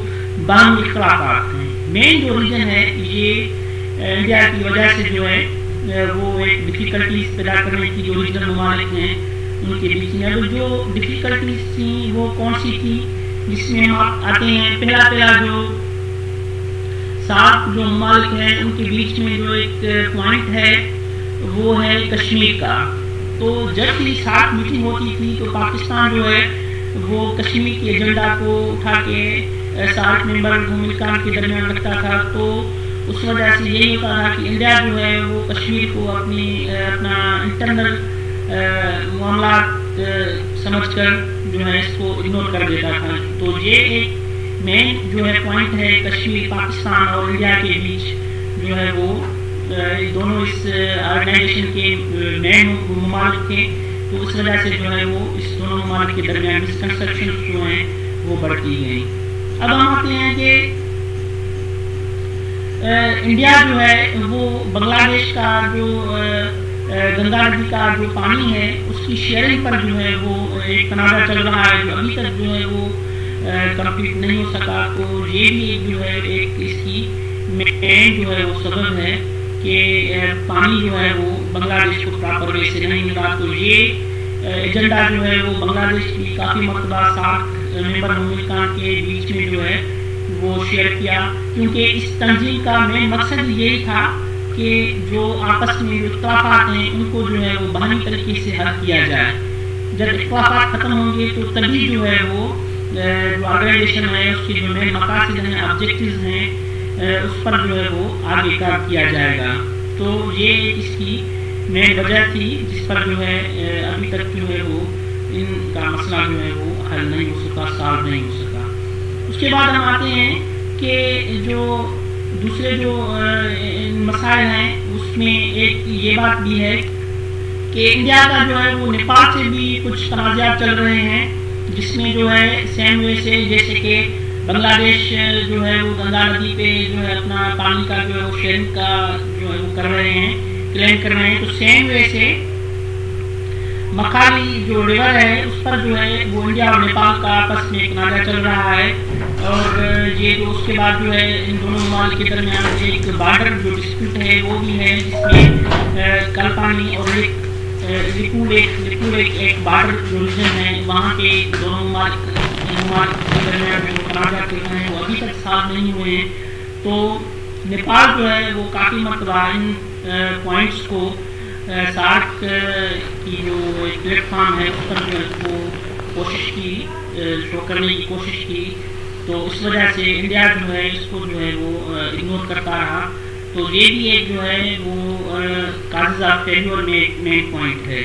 باہمی اختلافات ہیں. مین جو ریجن ہے یہ انڈیا کی وجہ سے جو ہے وہ ایک ڈفیکلٹیز پیدا کرنے کی جو ریجنل ممالک ہیں ان کے بیچ میں جو ڈفیکلٹیز تھیں وہ کون سی تھی, جس میں ہم آتے ہیں پہلا جو 7 جو ممالک ہیں ان کے بیچ میں جو ایک پوائنٹ ہے وہ ہے کشمیر کا. تو جب بھی 7 میٹنگ ہوتی تھی تو پاکستان جو ہے وہ کشمیر کے ایجنڈا کو اٹھا کے 7 ممبر مملکان کے درمیان رکھتا تھا. تو اس وجہ سے یہی ہوتا تھا کہ انڈیا جو ہے وہ کشمیر کو اپنا انٹرنل معاملات سمجھ کر جو ہے اس کو اگنور کر دیتا تھا. تو یہ ایک مین جو ہے پوائنٹ ہے کشمیر پاکستان اور انڈیا کے بیچ جو ہے وہ دونوں اس آرگنائزیشن کے مین ممالک تھے تو اس وجہ سے جو ہے وہ اس دونوں ممالک کے درمیان مسکنسپشن جو ہیں وہ بڑھتی گئی. اب ہم آتے ہیں کہ انڈیا جو ہے وہ بنگلہ دیش کا جو گنگا ندی کا جو پانی ہے اس کی شیئرنگ پر جو ہے وہ ایک تنازع چل رہا ہے جو ابھی تک جو ہے وہ کمپلیٹ نہیں ہو سکا. تو یہ بھی جو ہے ایک اس کی مین جو ہے وہ سبب ہے کہ پانی جو ہے وہ بنگلہ دیش کو پراپر وے سے نہیں ملا. تو یہ ایجنڈا جو ہے وہ بنگلہ دیش کی کافی مرتبہ سارک ممبر ممالک کے بیچ میں جو ہے وہ شیئر کیا, کیونکہ اس تنظیم کا مین مقصد یہی تھا کہ جو آپس میں جو اختلافات ہیں ان کو جو ہے وہ باہمی طریقے سے حل کیا جائے. جب اختلافات ختم ہوں گے تو تبھی جو ہے وہ جو آرگنائزیشن ہے اس کے جو مین مقاصد ہیں, آبجیکٹیوز ہیں, اس پر جو ہے وہ آگے کام کیا جائے گا. تو یہ اس کی مین وجہ تھی جس پر جو ہے ابھی تک جو ہے وہ ان کا مسئلہ جو ہے وہ حل نہیں ہو سکا, سالو نہیں ہو سکا. اس کے بعد ہم آتے ہیں کہ جو دوسرے جو مسائل ہیں اس میں ایک یہ بات بھی ہے کہ انڈیا کا جو ہے وہ نیپال سے بھی کچھ تنازعات چل رہے ہیں, جس میں جو ہے سیم وے سے جیسے کہ بنگلہ دیش جو ہے وہ گنگا ندی پہ جو ہے اپنا پانی کا جو ہے وہ شیئرنگ کا جو ہے وہ کر رہے ہیں, کلیم کر رہے ہیں. تو سیم وے سے مکھالی جو ریور ہے اس پر جو ہے وہ انڈیا اور نیپال کا آپس میں ایک تنازع چل رہا ہے. اور یہ جو اس کے بعد جو ہے ان دونوں ممالک کے درمیان ایک بارڈر جو ڈسپیوٹ ہے وہ بھی ہے, جس میں کلپانی اور لپو لیک ایک بارڈر جو ریجن ہے وہاں کے دونوں ممالک کے درمیان جو تنازع چل رہے ہیں وہ ابھی تک صاف نہیں ہوئے ہیں. تو نیپال جو ہے وہ کافی مرتبہ ان پوائنٹس کو سارک کی جو ایک پلیٹ فارم ہے اس پر جو ہے اس کو کوشش کی, شو کرنے کی کوشش کی. تو اس وجہ سے انڈیا جو ہے اس کو جو ہے وہ اگنور کرتا رہا. تو یہ بھی ایک جو ہے وہ کازز آف فیلیور میں ایک مین پوائنٹ ہے.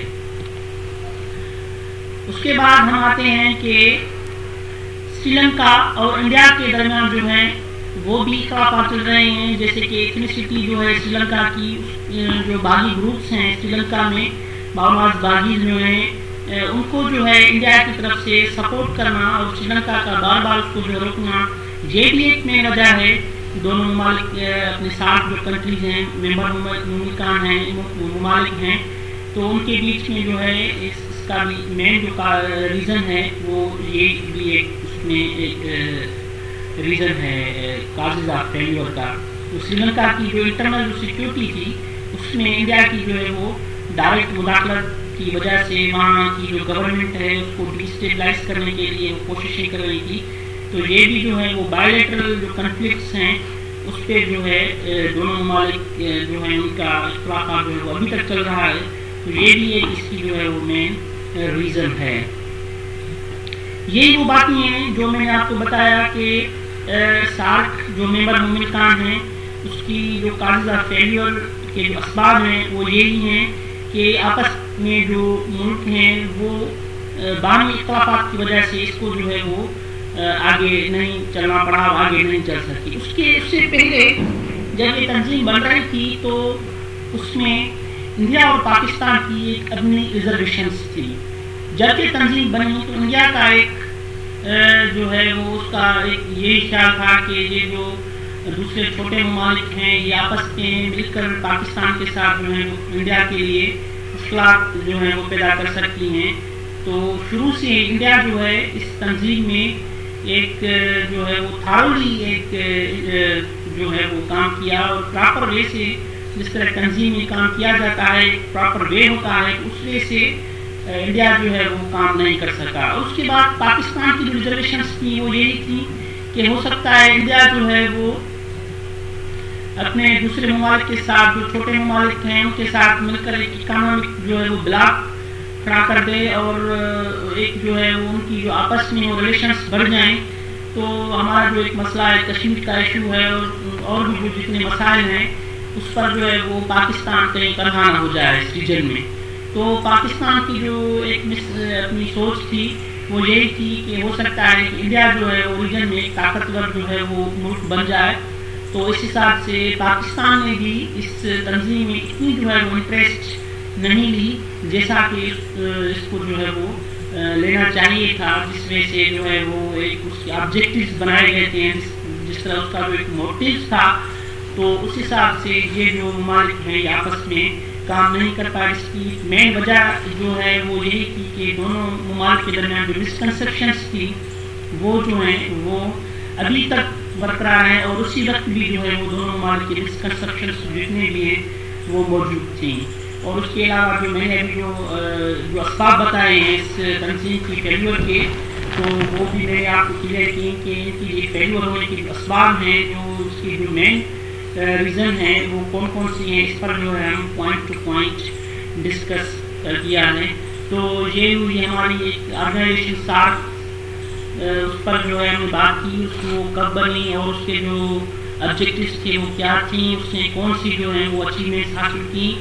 اس کے بعد ہم آتے ہیں کہ سری لنکا اور انڈیا کے درمیان جو ہے وہ بھی اختلافات چل رہے ہیں, جیسے کہ ایتھنیسٹی جو ہے سری لنکا کی جو باغی گروپس ہیں سری لنکا میں, باؤماز باغیز جو ہیں ان کو جو ہے انڈیا کی طرف سے سپورٹ کرنا اور سری لنکا کا بار بار اس کو جو روکنا, یہ بھی ایک مین وجہ ہے. دونوں ممالک اپنے ساتھ جو کنٹریز ہیں ممبر ممالکان ہیں ممالک ہیں, تو ان کے بیچ میں جو ہے اس کا بھی مین جو ریزن ہے وہ یہ بھی ایک اس میں ایک ریزن ہے کازز آف فیلیور کا. تو سری لنکا کی جو انٹرنل جو سیکیورٹی تھی اس میں انڈیا کی جو ہے وہ ڈائریکٹ مداخلت کی وجہ سے وہاں کی جو گورنمنٹ ہے اس کو ڈیسٹیبلائز کرنے کے لیے وہ کوششیں کر رہی تھی. تو یہ بھی جو ہے وہ بائیلیٹرل جو کنفلکٹس ہیں اس پہ جو ہے دونوں ممالک جو ہیں ان کا اختلافات جو ہے وہ ابھی تک چل رہا ہے. تو یہ بھی ایک اس کی جو ہے وہ مین ریزن ہے. یہی وہ باتیں ہیں جو میں نے آپ کو بتایا کہ سارک جو ممبر ممالکان ہیں اس کی جو کازز آف فیلیور کے جو اسباب ہیں وہ یہی ہیں کہ آپس میں جو ملک ہیں وہ باہمی اختلافات کی وجہ سے اس کو جو ہے وہ آگے نہیں چلنا پڑا, آگے نہیں چل سکی. اس سے پہلے جب یہ تنظیم بن رہی تھی تو اس میں انڈیا اور پاکستان کی ایک اپنی ریزرویشنس تھی. جب یہ تنظیم بنی تو انڈیا کا ایک جو ہے وہ اس کا ایک یہی خیال تھا کہ یہ جو دوسرے چھوٹے ممالک ہیں یہ آپس میں مل کر پاکستان کے ساتھ جو ہے انڈیا کے لیے مشکلات جو ہیں وہ پیدا کر سکتی ہیں. تو شروع سے انڈیا جو ہے اس تنظیم میں ایک جو ہے وہ تھارولی ایک جو ہے وہ کام کیا, اور پراپر وے سے جس طرح تنظیم میں کام کیا جاتا ہے ایک پراپر وے ہوتا ہے, اس وے سے انڈیا جو ہے وہ کام نہیں کر سکا. اس کے بعد پاکستان کی جو ریزرویشنس تھی وہ یہی تھی کہ ہو سکتا ہے انڈیا جو ہے وہ اپنے دوسرے ممالک کے ساتھ جو چھوٹے ممالک ہیں ان کے ساتھ مل کر ایک اکنامک جو ہے وہ بلاک کھڑا کر دے, اور ایک جو ہے وہ ان کی جو آپس میں وہ ریلیشنس بڑھ جائیں. تو ہمارا جو ایک مسئلہ ہے کشمیر کا ایشو ہے اور بھی جو جتنے مسائل ہیں اس پر جو ہے وہ پاکستان کہیں تنہا نہ ہو جائے اس ریجن میں. تو پاکستان کی جو ایک اپنی سوچ تھی وہ یہی تھی کہ ہو سکتا ہے کہ انڈیا جو ہے وہ ریجن میں ایک طاقتور جو ہے وہ ملک بن جائے. تو اس حساب سے پاکستان نے بھی اس تنظیم میں اتنی جو ہے وہ انٹرسٹ نہیں لی جیسا کہ اس کو جو ہے وہ لینا چاہیے تھا، جس میں سے جو ہے وہ ایک اس کے آبجیکٹیوز بنائے گئے تھے، جس طرح اس کا جو ایک موٹیوز تھا، تو اس حساب سے یہ جو ممالک ہیں یہ آپس میں کام نہیں کر پائے. اس کی مین وجہ جو ہے وہ یہی تھی کہ دونوں ممالک کے درمیان جو مسکنسیپشنس تھی وہ جو ہیں وہ ابھی تک برقرار ہیں، اور اسی وقت بھی جو ہے وہ دونوں ممالک کے مسکنسیپشنس جتنے بھی ہیں وہ موجود تھیں. اور اس کے علاوہ جو میں نے ابھی جو اسباب بتائے ہیں اس تنظیم کی فیلور کے، تو وہ بھی میں نے آپ کو کلیئر کی کہ ان کی یہ فیلور ہونے کے جو اسباب ہیں، جو اس کی جو مین ریزن ہیں وہ کون کون سی ہیں، اس پر جو ہے ہم پوائنٹ ٹو پوائنٹ ڈسکس کیا ہے. تو یہ ہوئی ہماری ایک آرگنائزیشن سارک، اس پر جو ہے ہم نے بات کی، اس کو کب بنی اور اس کے جو آبجیکٹیوز تھے وہ کیا تھیں، اس نے کون سی جو ہیں وہ اچیومنٹس حاصل کی،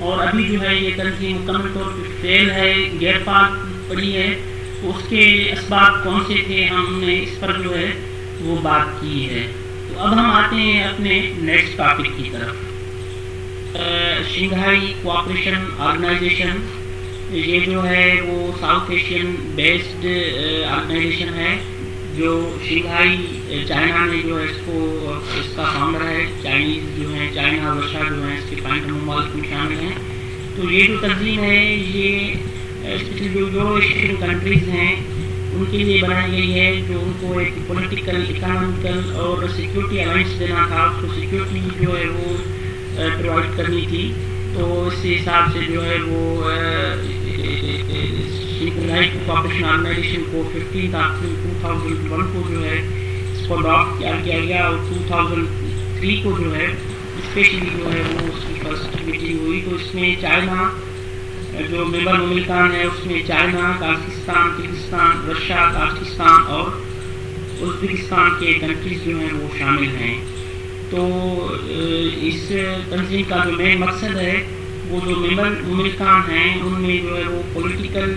اور ابھی جو ہے یہ تنظیم مکمل طور پہ فیل ہے، غیر فعال پڑی ہے. تو اس کے اسباب کون سے تھے ہم نے اس پر جو ہے وہ بات کی ہے. تو اب ہم آتے ہیں اپنے نیکسٹ ٹاپک کی طرف. شنگھائی کوآپریشن آرگنائزیشن، یہ جو ہے وہ ساؤتھ ایشین بیسڈ آرگنائزیشن ہے، جو شنگھائی چائنا میں جو ہے اس کا فاؤنڈر ہے. چائنیز جو ہیں، چائنا اور رشیا جو ہیں اس کے 5 ممالک میں شامل ہیں. تو یہ جو تنظیم ہے یہ اسپیشلی جو یورو ایشین کنٹریز ہیں ان کے لیے بنائی گئی ہے، جو ان کو ایک پولیٹیکل، اکنامیکل اور سیکورٹی الائنس دینا تھا، اس کو سیکورٹی جو ہے وہ پرووائڈ کرنی تھی. تو اس حساب سے جو ہے وہ شنگھائی کوآپریشن آرگنائزیشن کو 15 اپریل 2001 کو جو ہے اس کو اڈاپٹ کیا گیا، اور 2003 کو جو ہے اسپیشلی جو ہے وہ اس کی فرسٹ میٹنگ ہوئی. تو اس میں چائنا جو ممبر مملکان ہے، اس میں چائنا، کازاخستان، کرغزستان، رشیا، تاجکستان اور ازبکستان کے کنٹریز جو ہیں وہ شامل ہیں. تو اس تنظیم کا جو مین مقصد ہے وہ جو ممبر مملکان ہیں ان میں جو ہے وہ پولیٹیکل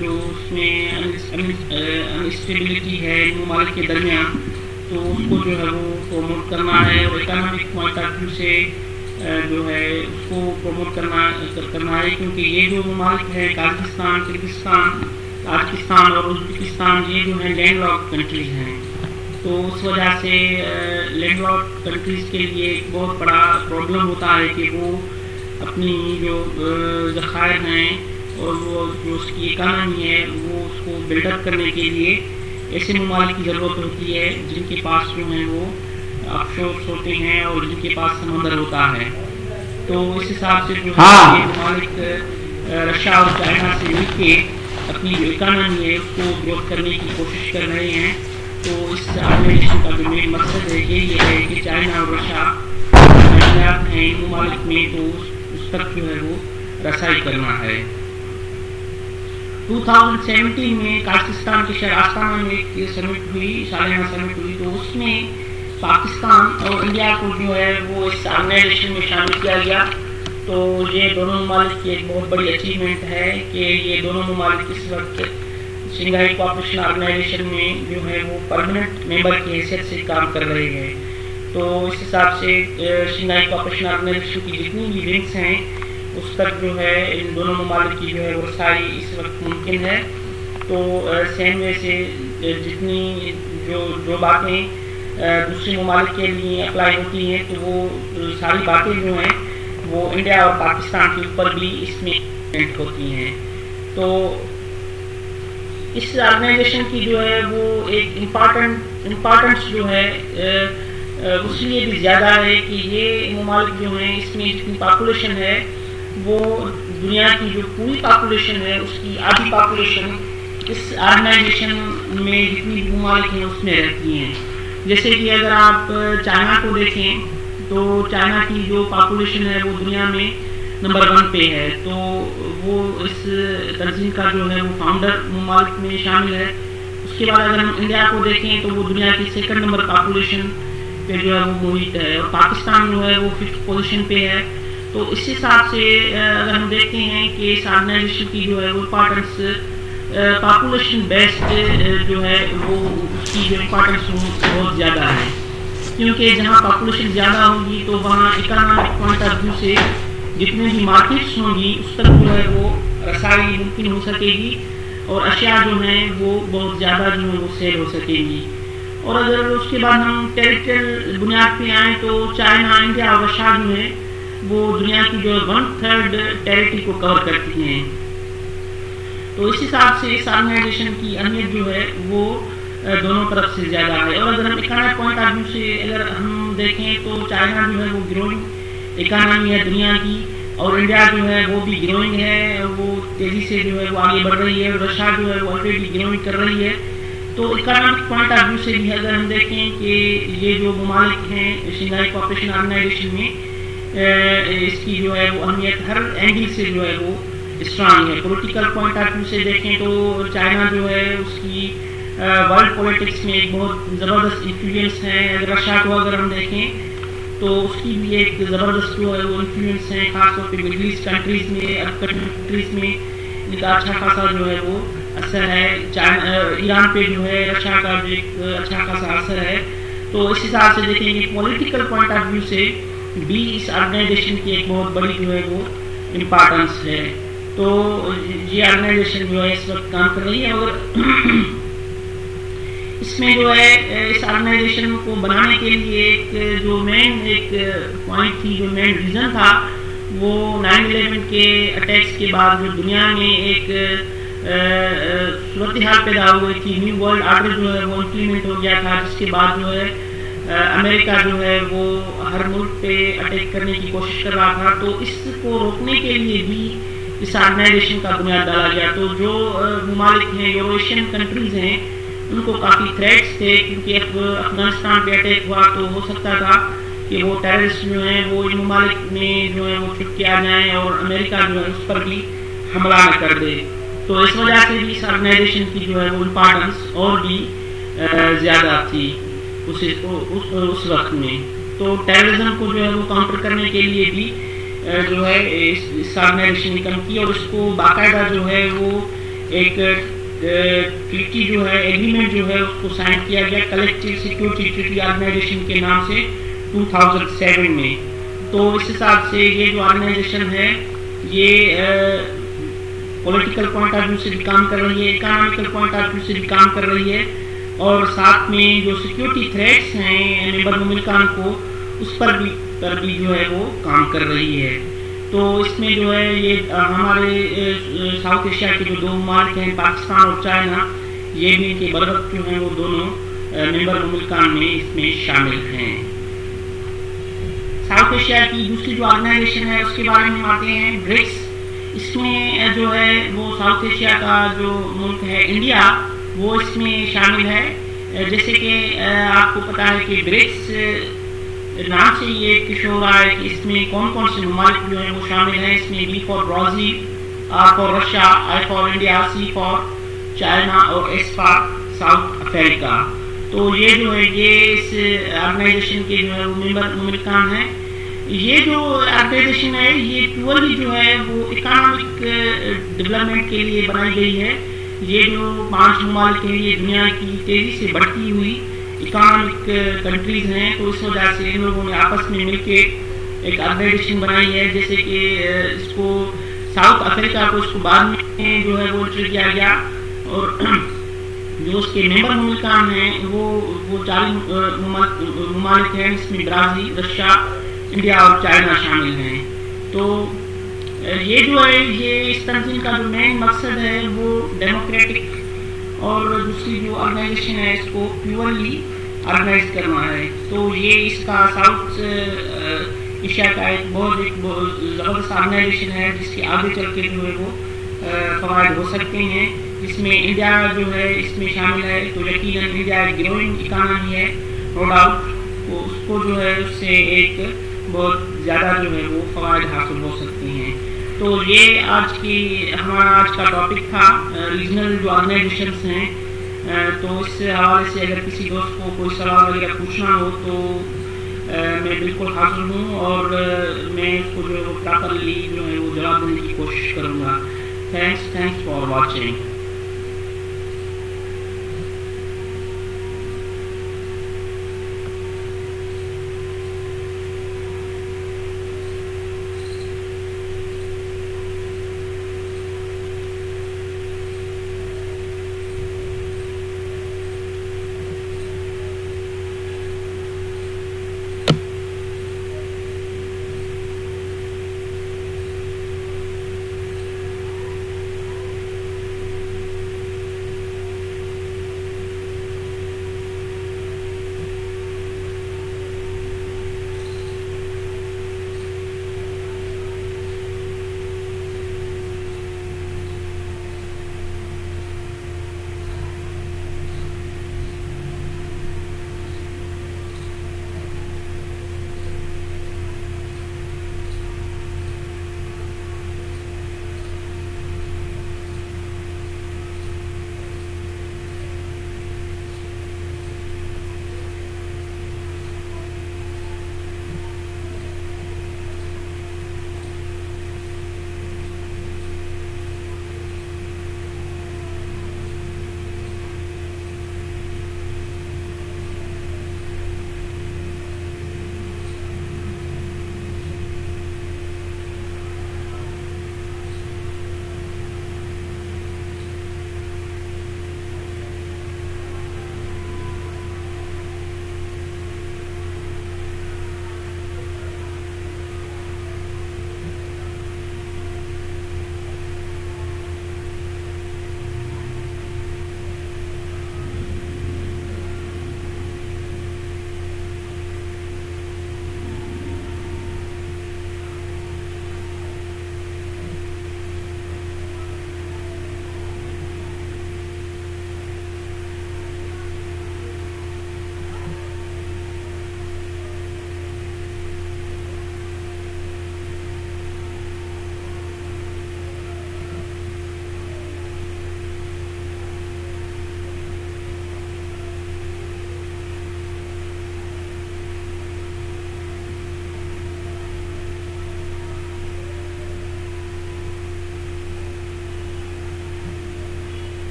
جو اس میں انسٹیبلٹی ہے ممالک کے درمیان، تو اس کو جو ہے وہ پروموٹ کرنا ہے، اور اکنامک پوائنٹ آف ویو سے جو ہے اس کو پروموٹ کرنا ہے، کیونکہ یہ جو ممالک ہے کازاخستان، کرغزستان، تاجکستان اور ازبکستان یہ جو ہیں لینڈ لاک کنٹریز ہیں. تو اس وجہ سے لینڈ لاک کنٹریز کے لیے ایک بہت بڑا پرابلم ہوتا ہے کہ وہ اپنی جو ذخائر ہیں اور وہ جو اس کی اکانومی ہے وہ اس کو بلڈ اپ کرنے کے لیے ایسے ممالک کی ضرورت ہوتی ہے جن کے پاس جو ہیں وہ آف شورس ہوتے ہیں اور جن کے پاس سمندر ہوتا ہے. تو اس حساب سے جو ہے یہ ممالک رشیا اور چائنا سے مل کے اپنی جو اکانومی ہے اس کو گروتھ کرنے کی کوشش کر رہے ہیں. تو اس آرگنائزیشن کا جو مین مقصد ہے یہی ہے کہ چائنا اور رشیا معاملات ہیں ممالک میں، تو اس تک جو ہے وہ رسائی کرنا ہے. 2017 میں کازاخستان کے شہر آستانہ میں ایک سمٹ ہوئی، سالانہ سمٹ ہوئی. تو اس میں پاکستان اور انڈیا کو جو ہے وہ اس آرگنائزیشن میں شامل کیا گیا. تو یہ دونوں ممالک کی ایک بہت بڑی اچیومنٹ ہے کہ یہ دونوں ممالک اس وقت شنگھائی کوآپریشن آرگنائزیشن میں جو ہے وہ پرماننٹ ممبر کی حیثیت سے کام کر رہے ہیں. تو اس حساب سے شنگھائی کوآپریشن آرگنائزیشن کی جتنی بھی ونگس ہیں اس تک جو ہے ان دونوں ممالک کی جو ہے رسائی اس وقت ممکن ہے. تو سیم وے سے جتنی جو باتیں دوسرے ممالک کے لیے اپلائی ہوتی ہیں تو وہ ساری باتیں جو ہیں وہ انڈیا اور پاکستان کے اوپر بھی اس میں ہوتی ہیں. تو اس آرگنائزیشن کی جو ہے وہ ایک امپارٹنس جو ہے اس لیے بھی زیادہ ہے کہ یہ ممالک جو ہیں اس میں جتنی پاپولیشن ہے وہ دنیا کی جو پوری پاپولیشن ہے اس کی آدھی پاپولیشن اس آرگنائزیشن میں جتنی ممالک ہیں اس میں رہتی ہیں. جیسے کہ اگر آپ چائنا کو دیکھیں تو چائنا کی جو پاپولیشن ہے وہ دنیا میں نمبر 1 پہ ہے. تو وہ اس تنظیم کا جو ہے وہ فاؤنڈر ممالک میں شامل ہے. اس کے بعد اگر ہم انڈیا کو دیکھیں تو وہ دنیا کی 2nd نمبر پاپولیشن پہ جو ہے وہ محیط ہے، اور پاکستان جو ہے وہ 5th پوزیشن پہ ہے. تو اس حساب سے اگر ہم دیکھتے ہیں کہ اس آرگنائزیشن کی جو ہے وہ امپارٹنس پاپولیشن بیسڈ جو ہے وہ اس کی جو امپارٹنس بہت زیادہ ہے، کیونکہ جہاں پاپولیشن زیادہ ہوگی تو وہاں اکنامک پوائنٹ آف ویو سے جتنے بھی مارکیٹس ہوں گی اس تک جو ہے وہ رسائی ممکن ہو سکے گی اور اشیاء جو ہیں وہ بہت زیادہ جو ہے وہ سیل ہو سکیں گی. اور اگر اس کے بعد ہم ٹیریٹریل بنیاد پہ آئیں تو چائنا، انڈیا اور رشیا جو ہے وہ دنیا کی جو 1/3 ٹیریٹری کو کور کرتی ہیں. تو اس حساب سے اس آرگنائزیشن کی اہمیت جو ہے وہ دونوں طرف سے زیادہ ہے. اور اگر ہم اکنامک پوائنٹ آف ویو سے اگر ہم دیکھیں تو چائنا جو ہے وہ گروئنگ اکانومی ہے دنیا کی، اور انڈیا جو ہے وہ بھی گروئنگ ہے، وہ تیزی سے جو ہے وہ آگے بڑھ رہی ہے، اور رشیا جو ہے وہ آلریڈی گروئنگ کر رہی ہے. تو اکنامک پوائنٹ آف ویو سے بھی اگر ہم دیکھیں کہ یہ جو ممالک ہیں شنگھائی کوآپریشن آرگنائزیشن میں اس کی جو ہے وہ اہمیت ہر اینگل سے جو ہے وہ اسٹرانگ ہے. پولیٹیکل پوائنٹ آف ویو سے دیکھیں تو چائنا جو ہے اس کی ورلڈ پولیٹکس میں ایک بہت زبردست انفلوئنس ہے. اگر رشیا کو اگر ہم دیکھیں تو اس کی بھی ایک زبردست جو ہے وہ انفلوئنس ہے، خاص طور پہ مڈل ایسٹ کنٹریز میں، عرب کنٹریز میں ان کا اچھا خاصا جو ہے وہ اثر ہے. ایران پہ جو ہے رشیا کا بھی ایک اچھا خاصا اثر ہے. تو اس حساب سے دیکھیں گے پولیٹیکل پوائنٹ آف ویو سے بھی اس آرگنائزیشن کی ایک بہت بڑی جو ہے وہ امپارٹنس ہے. تو یہ آرگنائزیشن جو ہے اس وقت کام کر رہی ہے، اور اس میں جو ہے اس آرگنائزیشن کو بنانے کے لیے ایک جو مین ایک پوائنٹ تھی، جو مین ریزن تھا، وہ 9/11 کے اٹیکس کے بعد جو دنیا میں ایک صورتحال پیدا ہو گئی تھی. نیو ورلڈ آرڈر جو ہے وہ امپلیمنٹ ہو گیا تھا، جس کے بعد جو ہے امریکہ جو ہے وہ ہر ملک پہ اٹیک کرنے کی کوشش کر رہا تھا. تو اس کو روکنے کے لیے بھی اس آرگنائزیشن کا بنیاد ڈالا گیا. تو جو ممالک ہیں، یوریشین کنٹریز ہیں، ان کو کافی تھریٹس تھے، کیونکہ افغانستان پہ اٹیک ہوا تو ہو سکتا تھا کہ وہ ٹیررسٹ جو ہیں وہ ان ممالک میں جو ہے وہ چھپ کے آ جائیں اور امریکہ جو ہے اس پر بھی حملہ نہ کر دے. تو اس وجہ سے بھی اس آرگنائزیشن کی جو ہے وہ امپارٹنس اور بھی زیادہ تھی اس وقت میں. تو ٹیررزم کو جو ہے وہ کاؤنٹر کرنے کے لیے بھی جو ہے اس آرگنائزیشن نے کام کی، اور اس کو باقاعدہ جو ہے وہ ایک ٹریٹی جو ہے ایگریمنٹ جو ہے اس کو سائن کیا گیا کلیکٹیو سیکورٹی ٹریٹی آرگنائزیشن کے نام سے 2007 میں. تو اس حساب سے یہ جو آرگنائزیشن ہے یہ پولیٹیکل پوائنٹ آف ویو سے بھی کام کر رہی ہے، اکنامیکل پوائنٹ آف ویو سے بھی کام کر رہی ہے، اور ساتھ میں جو سیکورٹی تھریٹس ہیں ممبر مملکان کو اس پر بھی جو ہے وہ کام کر رہی ہے. تو اس میں جو ہے یہ ہمارے ساؤتھ ایشیا کے جو دو ممالک ہیں پاکستان اور چائنا، یہ بھی ان کے برعکس جو ہیں وہ دونوں ممبر مملکان میں اس میں شامل ہیں. ساؤتھ ایشیا کی دوسری جو آرگنائزیشن ہے اس کے بارے میں آتے ہیں برکس. اس میں جو ہے وہ ساؤتھ ایشیا کا جو ملک ہے انڈیا وہ اس میں شامل ہے. جیسے کہ آپ کو پتا ہے کہ برکس نام سے یہ ایک شو رہا ہے کہ اس میں کون کون سے ممالک جو ہیں وہ شامل ہیں. اس میں B for Brazil, R for Russia, I for India, C for China اور S فار ساؤتھ افریقہ. تو یہ جو ہے یہ اس آرگنائزیشن کے جو ہے وہ ممبر مملکان ہیں. یہ جو آرگنائزیشن ہے یہ پیورلی جو ہے وہ اکنامک ڈیولپمنٹ کے لیے بنائی گئی ہے. یہ جو 5 ممالک ہیں یہ دنیا کی تیزی سے بڑھتی ہوئی اکنامک کنٹریز ہیں. تو اس وجہ سے ان لوگوں نے آپس میں مل کے ایک آرگنائزیشن بنائی ہے. جیسے کہ اس کو ساؤتھ افریقہ کو اس کو بعد میں جو ہے وہ انٹر کیا گیا، اور جو اس کے ممبر مملکان ہیں وہ 40 ممالک ہیں. اس میں برازیل، رشیا، انڈیا اور چائنا شامل ہیں. تو یہ جو ہے یہ اس تنظیم کا جو مین مقصد ہے وہ ڈیموکریٹک اور دوسری جو آرگنائزیشن ہے اس کو پیورلی آرگنائز کرنا ہے. تو یہ اس کا ساؤتھ ایشیا کا ایک بہت زبردست آرگنائزیشن ہے جس کے آگے چل کے جو ہے وہ فوائد ہو سکتے ہیں. جس میں انڈیا جو ہے اس میں شامل ہے. تو یقیناً انڈیا ایک گروئنگ اکانومی ہے نو ڈاؤٹ. تو اس کو جو ہے اس سے ایک بہت زیادہ جو ہے وہ فوائد حاصل ہو سکتے ہیں. تو یہ ہمارا آج کا ٹاپک تھا ریجنل جو آرگنائزیشنس ہیں. تو اس حوالے سے اگر کسی دوست کو کوئی سوال وغیرہ پوچھنا ہو تو میں بالکل حاضر ہوں، اور میں اس کو جو ہے وہ پراپرلی جو ہے وہ جواب دینے کی کوشش کروں گا. Thanks for watching.